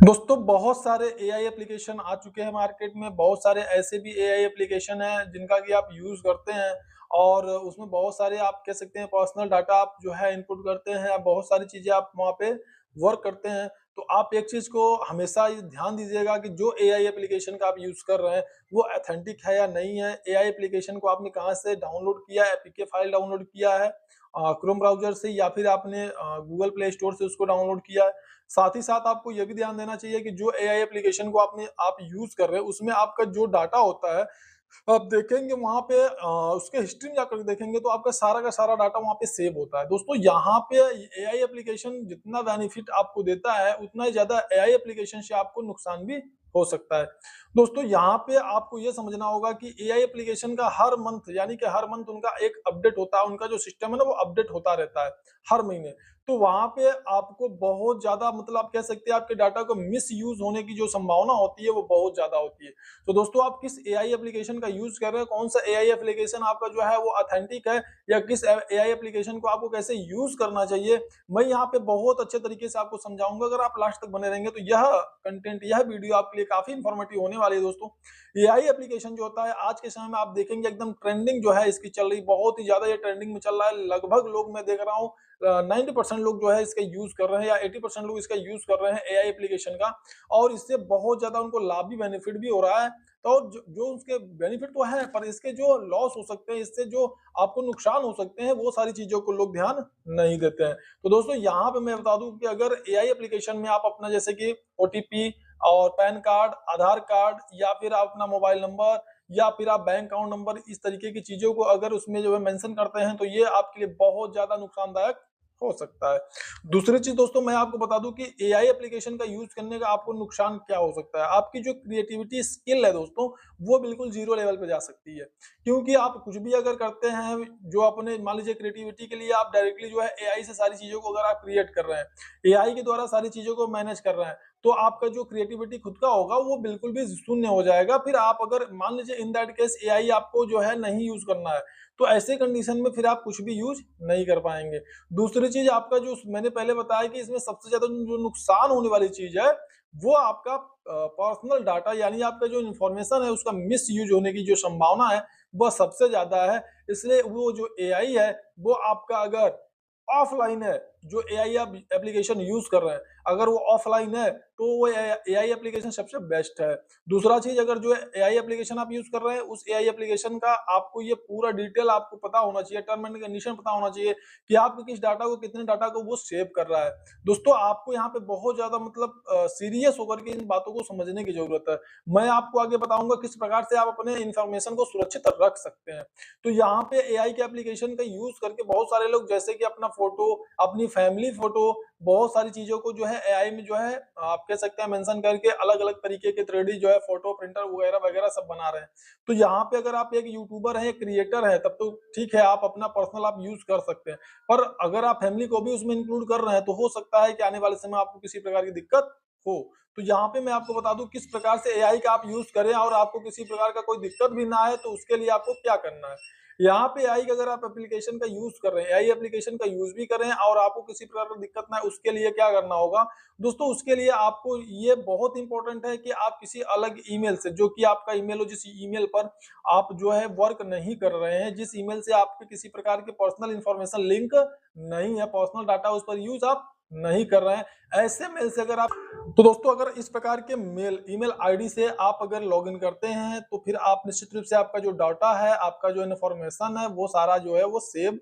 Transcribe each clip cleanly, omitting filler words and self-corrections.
दोस्तों बहुत सारे एआई एप्लीकेशन आ चुके हैं मार्केट में। बहुत सारे ऐसे भी एआई एप्लीकेशन हैं जिनका कि आप यूज़ करते हैं और उसमें बहुत सारे आप कह सकते हैं पर्सनल डाटा आप जो है इनपुट करते हैं। बहुत सारी चीज़ें आप वहाँ पे वर्क करते हैं। तो आप एक चीज़ को हमेशा ये ध्यान दीजिएगा कि जो एआई एप्लीकेशन का आप यूज़ कर रहे हैं वो ऑथेंटिक है या नहीं है। एआई एप्लीकेशन को आपने कहाँ से डाउनलोड किया है, एपीके फाइल डाउनलोड किया है क्रोम ब्राउज़र से या फिर आपने गूगल प्ले स्टोर से उसको डाउनलोड किया है। साथ ही साथ आपको ये भी ध्यान देना चाहिए कि जो एआई एप्लीकेशन को आप यूज़ कर रहे हैं, उसमें आपका जो डाटा होता है, आप देखेंगे वहाँ पे उसके हिस्ट्री में जाकर देखेंगे तो आपका सारा का सारा डाटा वहाँ पे सेव होता है। दोस्तों यहाँ पे एआई एप्लीकेशन जितना बेनिफिट आपको देता है, उतना ही ज़्यादा एआई एप्लीकेशन से आपको नुकसान भी हो सकता है। दोस्तों यहाँ पे आपको ये समझना होगा कि एआई एप्लीकेशन का हर मंथ यानी कि हर मंथ उनका एक अपडेट होता है, उनका जो सिस्टम है ना वो अपडेट होता रहता है, हर महीने। तो वहाँ पे आपको बहुत ज़्यादा मतलब आप कह सकते हैं आपके डाटा को मिसयूज़ होने की जो संभावना होती है वो बहुत ज़्यादा होती है। तो दोस्तों आप किस एआई एप्लीकेशन का यूज़ कर रहे हैं, कौन सा एआई एप्लीकेशन आपका जो है वो ऑथेंटिक है या किस एआई एप्लीकेशन को आपको कैसे यूज़ करना चाहिए, मैं यहाँ पे बहुत अच्छे तरीके से आपको समझाऊँगा। अगर आप लास्ट तक बने रहेंगे तो यह वीडियो आपके लिए काफ़ी इंफॉर्मेटिव होने वाली है दोस्तों। एआई एप्लीकेशन जो होता है आज के समय में आप देखेंगे एकदम ट्रेंडिंग जो है इसकी चल रही, बहुत ही ज़्यादा ये ट्रेंडिंग में चल रहा है। लगभग लोग मैं देख रहा हूँ 90% लोग जो है इसका यूज़ कर रहे हैं या 80% लोग इसका यूज़ कर रहे हैं एआई एप्लीकेशन का और इससे बहुत ज़्यादा उनको लाभ भी बेनिफिट भी हो रहा है। तो जो उसके बेनिफिट तो है पर इसके जो लॉस हो सकते हैं, इससे जो आपको नुकसान हो सकते हैं, वो सारी चीज़ों को लोग ध्यान नहीं देते हैं। तो दोस्तों यहाँ पे मैं बता दूँ कि अगर एआई एप्लीकेशन में आप अपना जैसे कि ओटीपी और पैन कार्ड, आधार कार्ड या फिर आप अपना मोबाइल नंबर या फिर आप बैंक अकाउंट नंबर इस तरीके की चीज़ों को अगर उसमें जो है मेंशन करते हैं, तो ये आपके लिए बहुत ज़्यादा नुकसानदायक हो सकता है। दूसरी चीज़ दोस्तों मैं आपको बता दूँ कि एआई एप्लीकेशन का यूज़ करने का आपको नुकसान क्या हो सकता है? आपकी जो क्रिएटिविटी स्किल है दोस्तों, वो बिल्कुल ज़ीरो लेवल पे जा सकती है। क्योंकि आप कुछ भी अगर करते हैं, जो अपने मान लीजिए क्रिएटिविटी के लिए आप डायरेक्टली जो है एआई से सारी चीज़ों को अगर आप क्रिएट कर रहे हैं, एआई के द्वारा सारी चीज़ों को मैनेज कर रहे हैं, तो आपका जो क्रिएटिविटी खुद का होगा वो बिल्कुल भी शून्य हो जाएगा। फिर आप अगर मान लीजिए इन दैट केस एआई आपको जो है नहीं यूज़ करना है, तो ऐसे कंडीशन में फिर आप कुछ भी यूज़ नहीं कर पाएँगे। दूसरी चीज़ आपका जो मैंने पहले बताया कि इसमें सबसे ज़्यादा जो नुकसान होने वाली चीज़ है, वो आपका पर्सनल डाटा यानी आपका जो इन्फॉर्मेशन है उसका मिसयूज़ होने की जो संभावना है, वह सबसे ज़्यादा है। इसलिए वो जो एआई है, वो आपका अगर ऑफ़लाइन है, जो एआई आप एप्लीकेशन यूज़ कर रहे हैं, अगर वो ऑफ़लाइन है, तो वो एआई एप्लीकेशन सबसे बेस्ट है। दूसरा चीज़ अगर जो एआई एप्लीकेशन आप यूज़ कर रहे हैं, उस एआई एप्लीकेशन का आपको ये पूरा डिटेल आपको पता होना चाहिए, टर्म एंड कंडीशन पता होना चाहिए कि आपके किस डाटा को, कितने डाटा को वो सेव कर रहा है। दोस्तों आपको यहाँ पे बहुत ज़्यादा मतलब सीरियस होकर के इन बातों को समझने की ज़रूरत है। मैं आपको आगे बताऊँगा किस प्रकार से आप अपने इन्फॉर्मेशन को सुरक्षित रख सकते हैं। तो यहाँ पे एआई के एप्लीकेशन का यूज़ करके बहुत सारे लोग जैसे कि अपना फ़ोटो, अपनी फैमिली फ़ोटो, बहुत सारी चीज़ों को जो है एआई में जो है आप कह सकते हैं मेंशन करके अलग-अलग तरीके के 3D जो है फ़ोटो प्रिंटर वगैरह-वगैरह सब बना रहे हैं। तो यहाँ पे अगर आप एक यूट्यूबर हैं, एक क्रिएटर हैं, तब तो ठीक है, आप अपना पर्सनल आप यूज़ कर सकते हैं। पर अगर आप फैमिली को भी उसमें इंक्लूड कर रहे हैं, तो हो सकता है कि आने वाले समय आपको किसी प्रकार की दिक्कत हो। तो यहाँ पे मैं आपको बता दूँ किस प्रकार से एआई का आप यूज़ करें और आपको किसी प्रकार का कोई दिक्कत भी ना आए, तो उसके लिए आपको क्या करना है। यहाँ पे एआई का अगर आप एप्लीकेशन का यूज़ कर रहे हैं, एआई एप्लीकेशन का यूज़ भी कर रहे हैं और आपको किसी प्रकार की दिक्कत ना आए, उसके लिए क्या करना होगा? दोस्तों उसके लिए आपको ये बहुत इंपॉर्टेंट है कि आप किसी अलग ईमेल से, जो कि आपका ईमेल हो, जिस ईमेल पर आप जो है वर्क नहीं कर रहे हैं, जिस ईमेल से आपके किसी प्रकार की पर्सनल इन्फॉर्मेशन लिंक नहीं है, पर्सनल डाटा उस पर यूज़ आप नहीं कर रहे हैं, ऐसे मेल से अगर आप तो दोस्तों अगर इस प्रकार के ईमेल आईडी से आप अगर लॉगिन करते हैं, तो फिर आप निश्चित रूप से आपका जो डाटा है, आपका जो इन्फॉर्मेशन है, वो सारा जो है वो सेव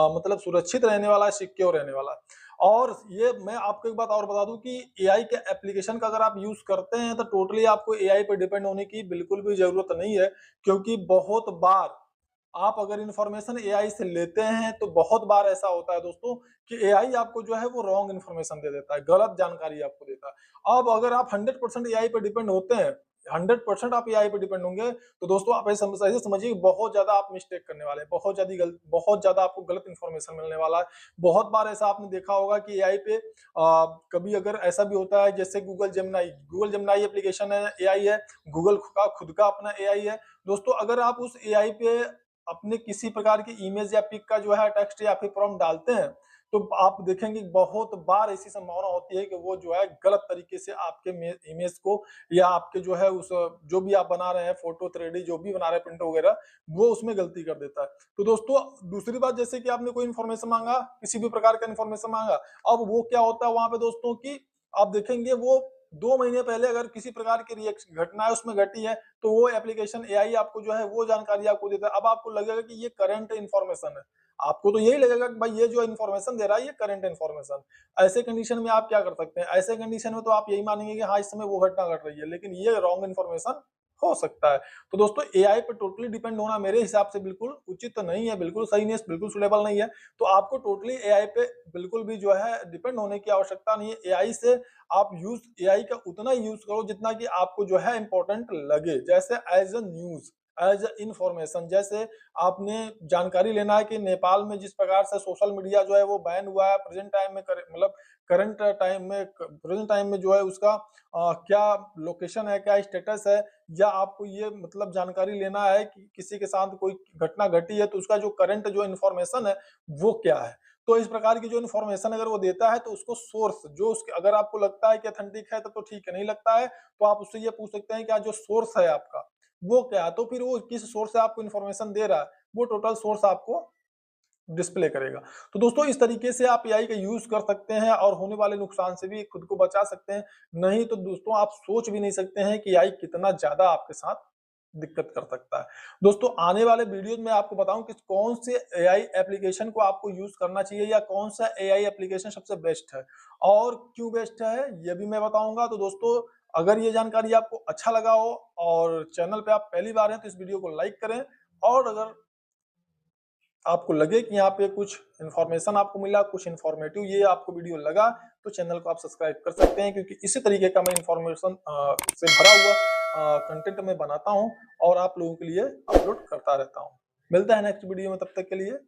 मतलब सुरक्षित रहने वाला है, सिक्योर रहने वाला है। और ये मैं आपको एक बात और बता दूँ कि एआई के एप्लीकेशन का अगर आप यूज़ करते हैं, तो टोटली आपको एआई पे डिपेंड होने की बिल्कुल भी ज़रूरत नहीं है, क्योंकि बहुत बार आप अगर इन्फॉर्मेशन एआई से लेते हैं, तो बहुत बार ऐसा होता है दोस्तों कि एआई आपको जो है वो रॉन्ग इन्फॉर्मेशन दे देता है, गलत जानकारी आपको देता है। अब अगर आप 100% एआई पे डिपेंड होते हैं, 100% आप एआई पे डिपेंड होंगे, तो दोस्तों आप ऐसे समझिए कि बहुत ज़्यादा आप मिस्टेक करने वाले हैं, बहुत ज़्यादा आपको गलत इन्फॉर्मेशन मिलने वाला है। बहुत बार ऐसा आपने देखा होगा कि एआई पे कभी अगर ऐसा भी होता है जैसे गूगल जेमिनी एप्लीकेशन है, एआई है, गूगल का खुद का अपना एआई है। दोस्तों अगर आप उस एआई पे अपने किसी प्रकार की इमेज या पिक का जो है टेक्स्ट या फिर प्रॉम्प्ट डालते हैं, तो आप देखेंगे बहुत बार ऐसी संभावना होती है कि वो जो है गलत तरीके से आपके इमेज को या आपके जो है उस जो भी आप बना रहे हैं फोटो 3D जो भी बना रहे हैं प्रिंट वगैरह, वो उसमें गलती कर देता है। तो दोस्तों दूसरी बात, जैसे कि आपने कोई इन्फॉर्मेशन मांगा, किसी भी प्रकार का इन्फॉर्मेशन मांगा, अब वो क्या होता है वहां पे दोस्तों की आप देखेंगे वो 2 महीने पहले अगर किसी प्रकार की घटना है उसमें घटी है, तो वो एप्लीकेशन एआई आपको जो है वो जानकारी आपको देता है। अब आपको लगेगा कि ये करंट इन्फॉर्मेशन है। आपको तो यही लगेगा कि भाई ये जो इन्फॉर्मेशन दे रहा है ये करंट इन्फॉर्मेशन। ऐसे कंडीशन में आप क्या कर सकते हैं? ऐसे कंडीशन में तो आप यही मानेंगे कि हाँ, इस समय वो घटना घट रही है, लेकिन ये रॉन्ग इन्फॉर्मेशन हो सकता है। तो दोस्तों एआई पे टोटली डिपेंड होना मेरे हिसाब से बिल्कुल उचित तो नहीं है, बिल्कुल सही नहीं है, बिल्कुल सुटेबल नहीं है। तो आपको टोटली एआई पे बिल्कुल भी जो है डिपेंड होने की आवश्यकता नहीं है। एआई से आप एआई का उतना ही यूज करो जितना कि आपको जो है इंपॉर्टेंट लगे। जैसे as a news, as a information, जैसे आपने जानकारी लेना है कि नेपाल में जिस प्रकार से सोशल मीडिया जो है वो बैन हुआ है प्रेजेंट टाइम में, मतलब करंट टाइम में, प्रेजेंट टाइम में जो है उसका क्या लोकेशन है, क्या स्टेटस है, या आपको ये मतलब जानकारी लेना है कि किसी के साथ कोई घटना घटी है तो उसका जो करंट जो इन्फॉर्मेशन है वो क्या है। तो इस प्रकार की जो इन्फॉर्मेशन अगर वो देता है तो उसको सोर्स जो उसके, अगर आपको लगता है कि ऑथेंटिक है तो ठीक है, नहीं लगता है तो आप उससे ये पूछ सकते हैं कि जो सोर्स है आपका वो क्या है, तो फिर वो किस सोर्स से आपको इन्फॉर्मेशन दे रहा है वो टोटल सोर्स आपको डिस्प्ले करेगा। तो दोस्तों इस तरीके से आप एआई का यूज कर सकते हैं और होने वाले नुकसान से भी खुद को बचा सकते हैं। नहीं तो दोस्तों आप सोच भी नहीं सकते हैं कि एआई कितना ज्यादा आपके साथ दिक्कत कर सकता है। दोस्तों आने वाले वीडियोस में आपको बताऊं कि कौन से एआई एप्लीकेशन को आपको यूज करना चाहिए या कौन सा एआई एप्लीकेशन सबसे बेस्ट है और क्यों बेस्ट है ये भी मैं बताऊंगा। तो दोस्तों अगर ये जानकारी आपको अच्छा लगा हो और चैनल पे आप पहली बार हैं तो इस वीडियो को लाइक करें, और अगर आपको लगे कि यहाँ पे कुछ इन्फॉर्मेशन आपको मिला, कुछ इन्फॉर्मेटिव ये आपको वीडियो लगा, तो चैनल को आप सब्सक्राइब कर सकते हैं, क्योंकि इसी तरीके का मैं इन्फॉर्मेशन से भरा हुआ कंटेंट मैं बनाता हूँ और आप लोगों के लिए अपलोड करता रहता हूँ। मिलता है नेक्स्ट वीडियो में, तब तक के लिए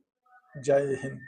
जय हिंद।